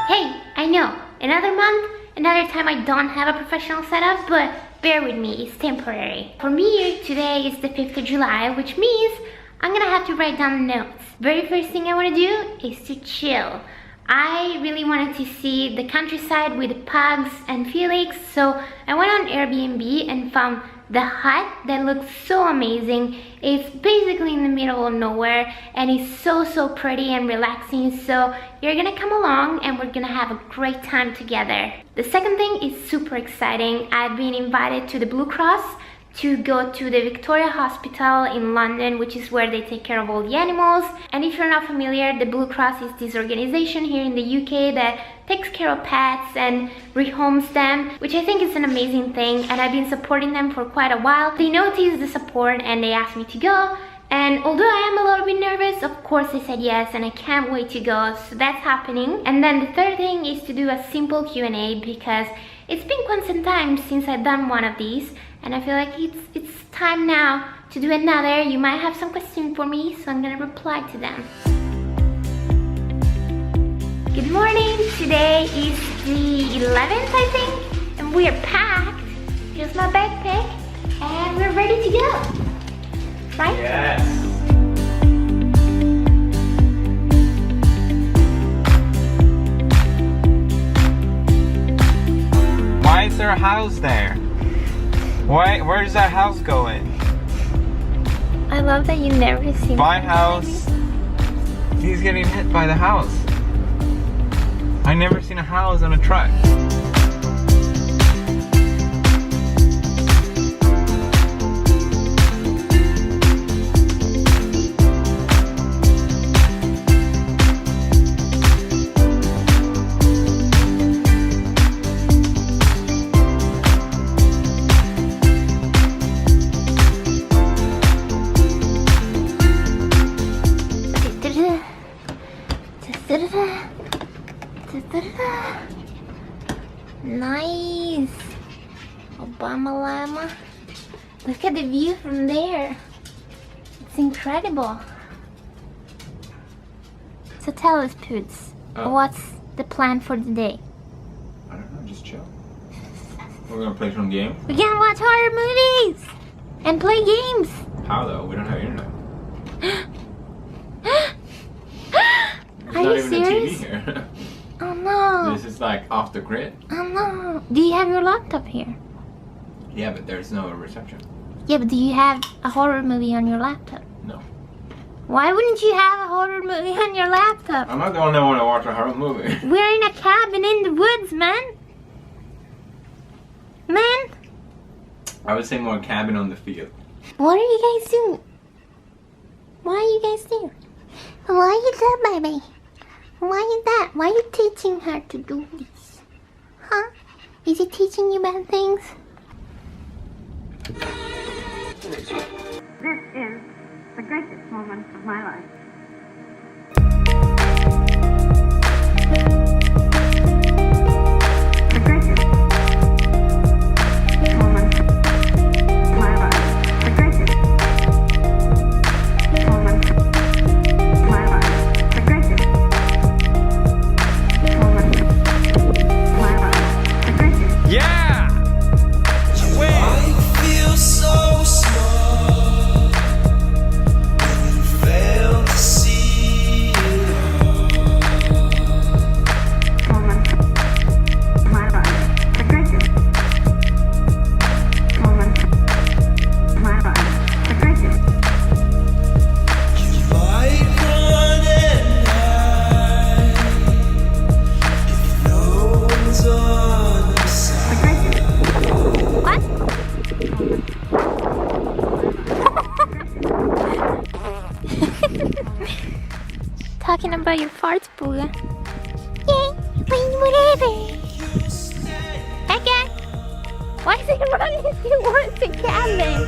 Hey, I know, another month, another time I don't have a professional setup, but bear with me, it's temporary. For me, today is the 5th of July, which means I'm gonna have to write down notes. Very first thing I wanna do is to chill. I really wanted to see the countryside with pugs and Felix, so I went on Airbnb and found the hut that looks so amazing. It's basically in the middle of nowhere and it's so pretty and relaxing, so you're gonna come along and we're gonna have a great time together. The second thing is super exciting. I've been invited to the Blue Cross to go to the Victoria Hospital in London, which is where they take care of all the animals. And if you're not familiar, the Blue Cross is this organization here in the UK that takes care of pets and rehomes them, which I think is an amazing thing, and I've been supporting them for quite a while. They noticed the support and they asked me to go, and although I am a little bit nervous, of course I said yes, and I can't wait to go, so that's happening. And then the third thing is to do a simple Q&A, because it's been quite some time since I've done one of these, and I feel like it's time now to do another. You might have some questions for me, so I'm gonna reply to them. Good morning, today is the 11th, I think, and we are packed. Here's my backpack, and we're ready to go, right? Yes. Why is there a house there? Where's that house going? I love that you never seen My house. He's getting hit by the house. I never seen a house on a truck. Nice. Obama Llama. Look at the view from there. It's incredible. So tell us, Poots, what's the plan for the day? I don't know, just chill. We're gonna play some games. We're gonna watch horror movies and play games. How though? We don't have internet. There's Are not you even serious? a TV here. Oh no. This is like off the grid. Oh no. Do you have your laptop here? Yeah, but there's no reception. Yeah, but do you have a horror movie on your laptop? No. Why wouldn't you have a horror movie on your laptop? I'm not the only one to watch a horror movie. We're in a cabin in the woods, man. Man. I would say more cabin on the field. What are you guys doing? Why are you guys there? Why is that, baby? Why is that? Why are you teaching her to do this? Huh? Is he teaching you bad things? This is the greatest moment of my life. The greatest moment of my life. The greatest moment of my life. The greatest moment of my life. The greatest. Yeah! Feel so small when you fail to see it all. Moment of my life. The greatest moment of my life. The greatest. You might run and hide if no one's on your side. The greatest. Talking about your farts, Booga. Yay, whatever. Hey, guy. Why is he running towards the cabin?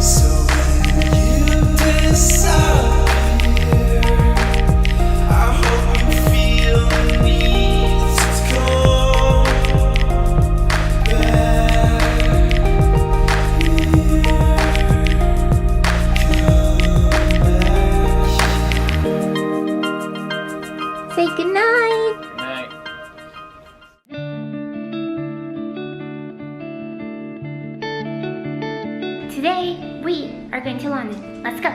So when you disappear, I hope you feel the need to come. night. Good night. Today, we are going to London. Let's go.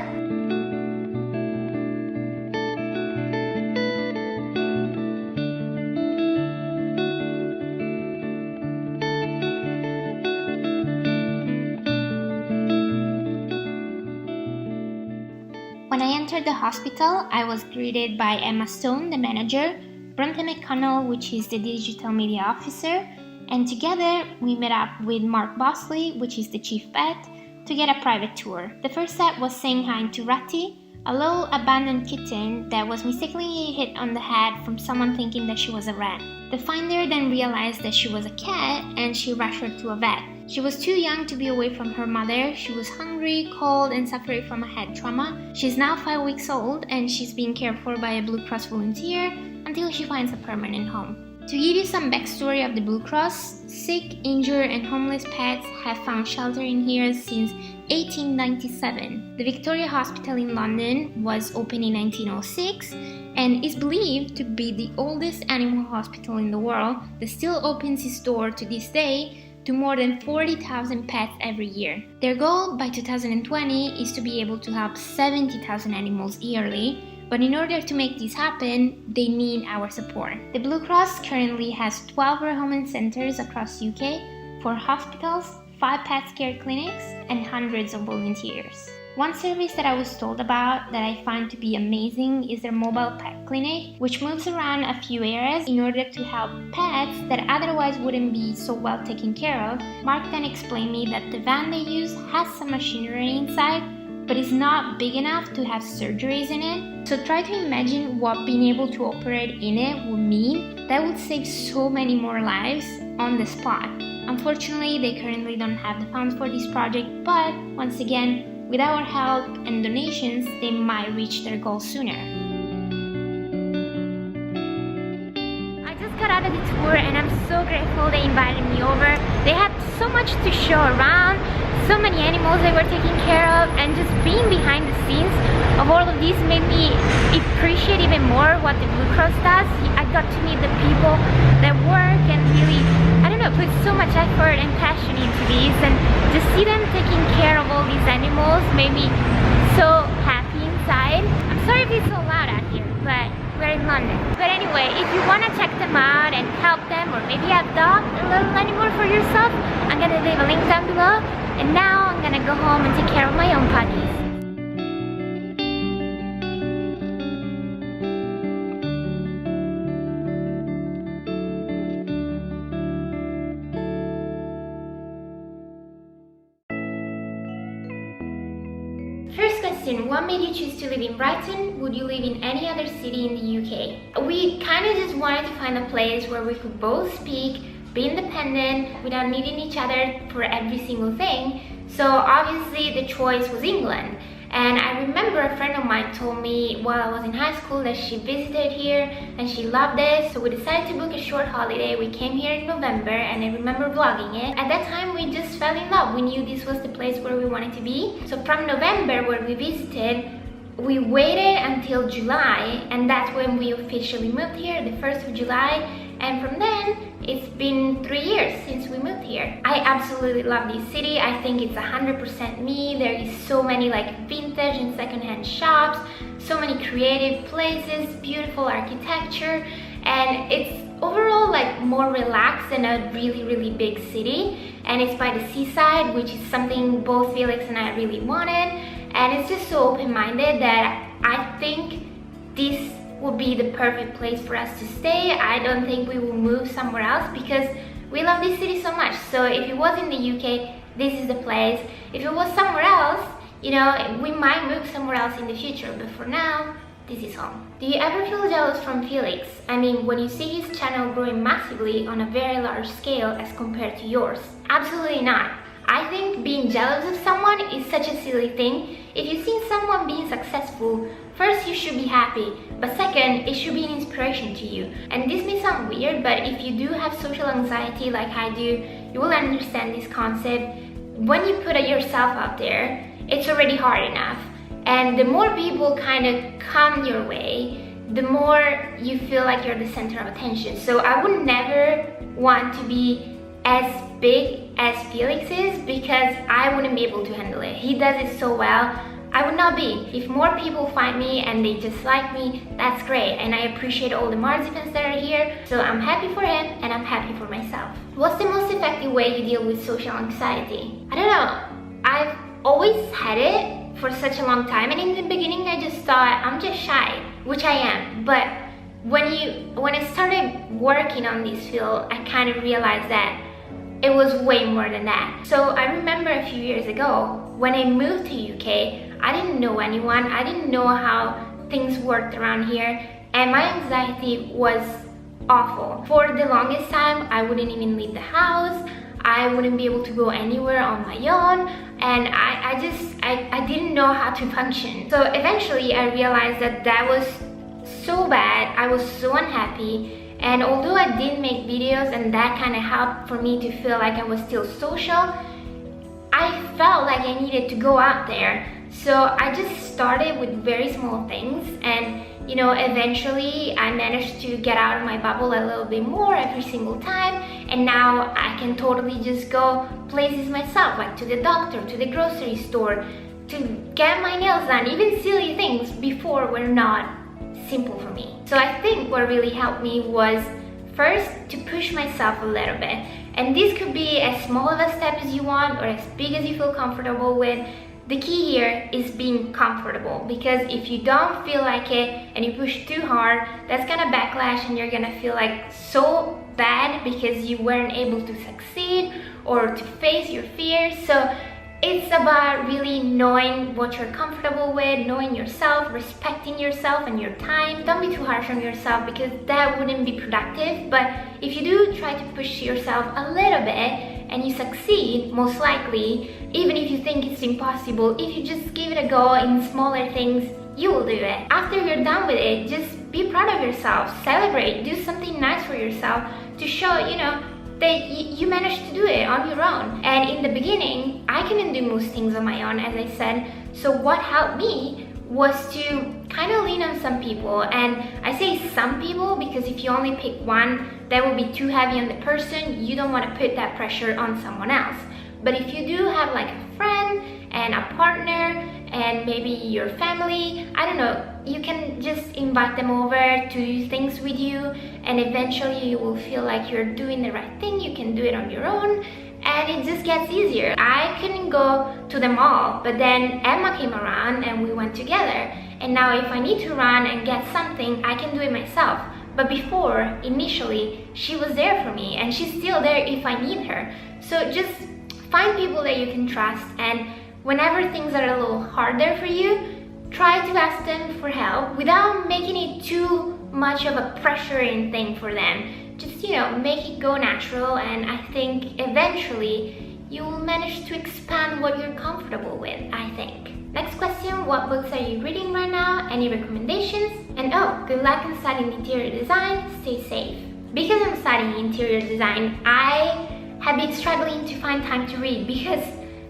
When I entered the hospital, I was greeted by Emma Stone, the manager, Bronte McConnell, which is the digital media officer, and together we met up with Mark Bosley, which is the chief vet, to get a private tour. The first step was saying hi to Ratty, a little abandoned kitten that was mistakenly hit on the head from someone thinking that she was a rat. The finder then realized that she was a cat and she rushed her to a vet. She was too young to be away from her mother. She was hungry, cold, and suffering from a head trauma. She's now 5 weeks old and she's being cared for by a Blue Cross volunteer until she finds a permanent home. To give you some backstory of the Blue Cross, sick, injured, and homeless pets have found shelter in here since 1897. The Victoria Hospital in London was opened in 1906 and is believed to be the oldest animal hospital in the world that still opens its door to this day to more than 40,000 pets every year. Their goal by 2020 is to be able to help 70,000 animals yearly, but in order to make this happen, they need our support. The Blue Cross currently has 12 rehoming centers across UK, 4 hospitals, 5 pet care clinics, and hundreds of volunteers. One service that I was told about that I find to be amazing is their mobile pet clinic, which moves around a few areas in order to help pets that otherwise wouldn't be so well taken care of. Mark then explained me that the van they use has some machinery inside, but is not big enough to have surgeries in it. So try to imagine what being able to operate in it would mean. That would save so many more lives on the spot. Unfortunately, they currently don't have the funds for this project, but once again, with our help and donations, they might reach their goal sooner. I just got out of the tour and I'm so grateful they invited me over. They had so much to show around, so many animals they were taking care of, and just being behind the scenes of all of these made me appreciate even more what the Blue Cross does. I got to meet the people that work and really, I don't know, put so much effort and passion into these, and just see them taking care of all these animals made me so happy inside. I'm sorry if it's so loud out here, but we're in London. But anyway, if you want to check them out and help them, or maybe adopt a little animal for yourself, I'm gonna leave a link down below. And now I'm gonna go home and take care of my own puppies. First question, what made you choose to live in Brighton? Would you live in any other city in the UK? We kind of just wanted to find a place where we could both speak, be independent without needing each other for every single thing. So obviously the choice was England. And I remember a friend of mine told me while I was in high school that she visited here and she loved it. So we decided to book a short holiday. We came here in November and I remember vlogging it. At that time we just fell in love. We knew this was the place where we wanted to be. So from November where we visited, we waited until July, and that's when we officially moved here, the 1st of July. And from then, it's been 3 years since we moved here. I absolutely love this city. I think it's 100% me. There is so many like vintage and secondhand shops, so many creative places, beautiful architecture, and it's overall like more relaxed than a really big city. And it's by the seaside, which is something both Felix and I really wanted. And it's just so open-minded that I think this would be the perfect place for us to stay. I don't think we will move somewhere else because we love this city so much. So if it was in the UK, this is the place. If it was somewhere else, you know, we might move somewhere else in the future, but for now, this is home. Do you ever feel jealous from Felix? I mean, when you see his channel growing massively on a very large scale as compared to yours? Absolutely not. I think being jealous of someone is such a silly thing. If you've seen someone being successful, first you should be happy, but second, it should be an inspiration to you. And this may sound weird, but if you do have social anxiety like I do, you will understand this concept. When you put yourself out there, it's already hard enough. And the more people kind of come your way, the more you feel like you're the center of attention. So I would never want to be as big as Felix is because I wouldn't be able to handle it. He does it so well. I would not be. If more people find me and they just like me, that's great. And I appreciate all the Marzia fans that are here. So I'm happy for him and I'm happy for myself. What's the most effective way you deal with social anxiety? I don't know. I've always had it for such a long time, and in the beginning I just thought I'm just shy, which I am. But when I started working on this field, I kind of realized that it was way more than that. So I remember a few years ago when I moved to UK, I didn't know anyone. I didn't know how things worked around here, and my anxiety was awful. For the longest time, I wouldn't even leave the house. I wouldn't be able to go anywhere on my own, and I didn't know how to function. So eventually I realized that was so bad. I was so unhappy. And although I did make videos and that kind of helped for me to feel like I was still social, I felt like I needed to go out there. So I just started with very small things, and eventually I managed to get out of my bubble a little bit more every single time, and now I can totally just go places myself, like to the doctor, to the grocery store, to get my nails done. Even silly things before were not simple for me. So I think what really helped me was first to push myself a little bit, and this could be as small of a step as you want or as big as you feel comfortable with. The key here is being comfortable, because if you don't feel like it and you push too hard, that's gonna backlash and you're gonna feel like so bad because you weren't able to succeed or to face your fears. So it's about really knowing what you're comfortable with, knowing yourself, respecting yourself and your time. Don't be too harsh on yourself because that wouldn't be productive. But if you do try to push yourself a little bit and you succeed, most likely, even if you think it's impossible, if you just give it a go in smaller things, you will do it. After you're done with it, just be proud of yourself, celebrate, do something nice for yourself to show, that you managed to do it on your own. And in the beginning, I couldn't do most things on my own, as I said. So what helped me was to kind of lean on some people. And I say some people because if you only pick one, that will be too heavy on the person. You don't want to put that pressure on someone else. But if you do have like a friend and a partner and maybe your family, I don't know, you can just invite them over to do things with you, and eventually you will feel like you're doing the right thing. You can do it on your own and it just gets easier. I couldn't go to the mall, but then Emma came around and we went together. And now if I need to run and get something, I can do it myself. But before, initially, she was there for me, and she's still there if I need her. So just find people that you can trust, and whenever things are a little harder for you, try to ask them for help without making it too much of a pressuring thing for them. Just, make it go natural, and I think eventually you will manage to expand what you're comfortable with, I think. Next question, what books are you reading right now? Any recommendations? And good luck in studying interior design, stay safe. Because I'm studying interior design, I have been struggling to find time to read because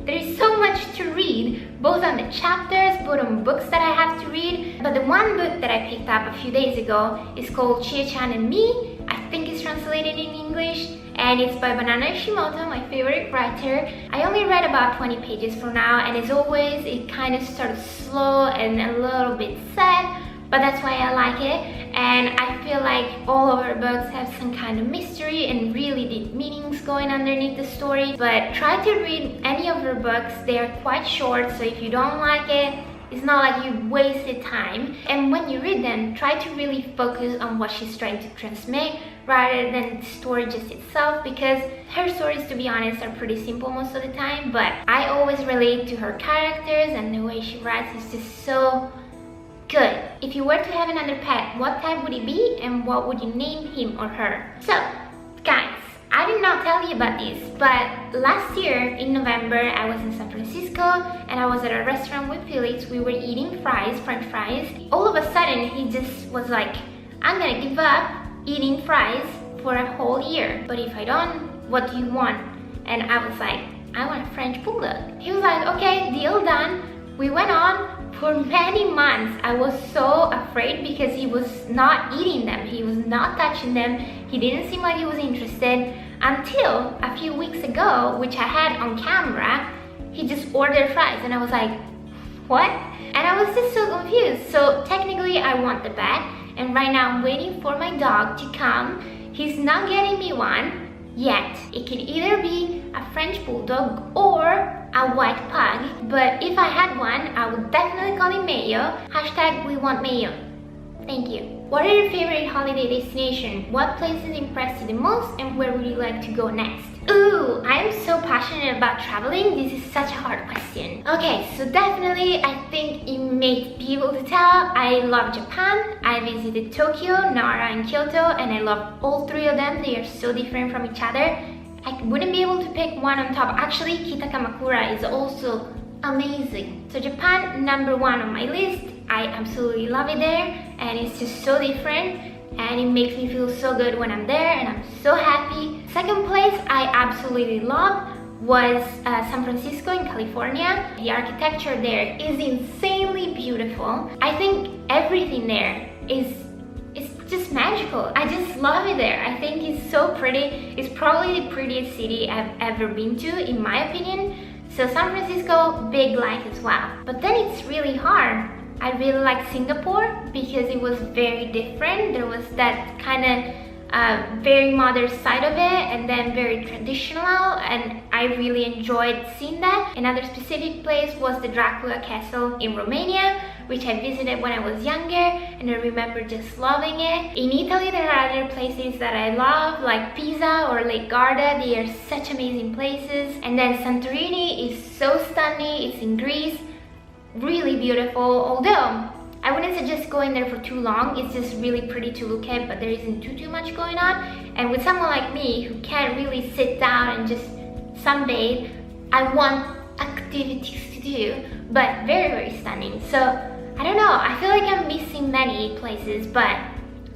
there is so much to read, both on the chapters, both on books that I have to read. But the one book that I picked up a few days ago is called Chia-chan and Me. I think it's translated in English, and it's by Banana Yoshimoto, my favorite writer. I only read about 20 pages for now, and as always, it kind of starts slow and a little bit sad, but that's why I like it. And I feel like all of her books have some kind of mystery and really deep meanings going underneath the story. But try to read any of her books. They are quite short, so if you don't like it, it's not like you wasted time. And when you read them, try to really focus on what she's trying to transmit rather than the story just itself, because her stories, to be honest, are pretty simple most of the time, but I always relate to her characters, and the way she writes is just so good. If you were to have another pet, what type would it be and what would you name him or her? So, guys, I did not tell you about this, but last year in November I was in San Francisco and I was at a restaurant with Felix. We were eating fries, french fries. All of a sudden he just was like, I'm gonna give up eating fries for a whole year. But if I don't, what do you want? And I was like, I want a French bulldog. He was like, okay, deal done. We went on, for many months I was so afraid because he was not eating them, he was not touching them, he didn't seem like he was interested, until a few weeks ago, which I had on camera, he just ordered fries and I was like, what? And I was just so confused. So technically I want the pet, and right now I'm waiting for my dog to come. He's not getting me one yet. It could either be a French bulldog or a white pug, but if I had one, I would definitely call him Mayo. Hashtag we want Mayo. Thank you. What are your favorite holiday destinations? What places impressed you the most, and where would you like to go next? Ooh, I am so passionate about traveling. This is such a hard question. Okay, so definitely I think you may be able to tell I love Japan. I visited Tokyo, Nara and Kyoto, and I love all three of them. They are so different from each other. I wouldn't be able to pick one on top. Actually, Kitakamakura is also amazing. So Japan, number one on my list. I absolutely love it there, and it's just so different, and it makes me feel so good when I'm there, and I'm so happy. Second place I absolutely love was San Francisco in California. The architecture there is insanely beautiful. I think everything there is just magical. I just love it there. I think it's so pretty. It's probably the prettiest city I've ever been to, in my opinion. So San Francisco, big like as well. But then it's really hard. I really like Singapore because it was very different. There was that kind of very modern side of it, and then very traditional, and I really enjoyed seeing that. Another specific place was the Dracula Castle in Romania, which I visited when I was younger, and I remember just loving it. In Italy, there are other places that I love, like Pisa or Lake Garda. They are such amazing places. And then Santorini is so stunning. It's in Greece. Really beautiful, although I wouldn't suggest going there for too long. It's just really pretty to look at, but there isn't too much going on. And with someone like me who can't really sit down and just sunbathe, I want activities to do, but very stunning. So I don't know, I feel like I'm missing many places, but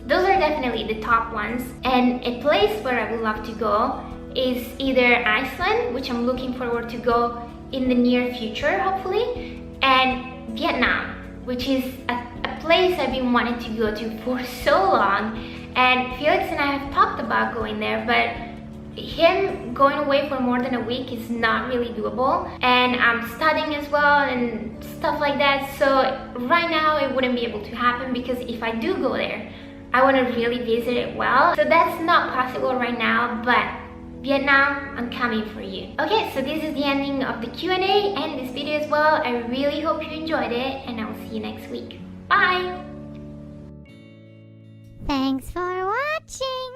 those are definitely the top ones. And a place where I would love to go is either Iceland, which I'm looking forward to go in the near future, hopefully, and Vietnam, which is a place I've been wanting to go to for so long. And Felix and I have talked about going there, but him going away for more than a week is not really doable, and I'm studying as well and stuff like that. So right now it wouldn't be able to happen, because if I do go there, I want to really visit it well. So that's not possible right now, but Vietnam, I'm coming for you. Okay, so this is the ending of the Q&A and this video as well. I really hope you enjoyed it, and I'll see you next week. Bye! Thanks for watching!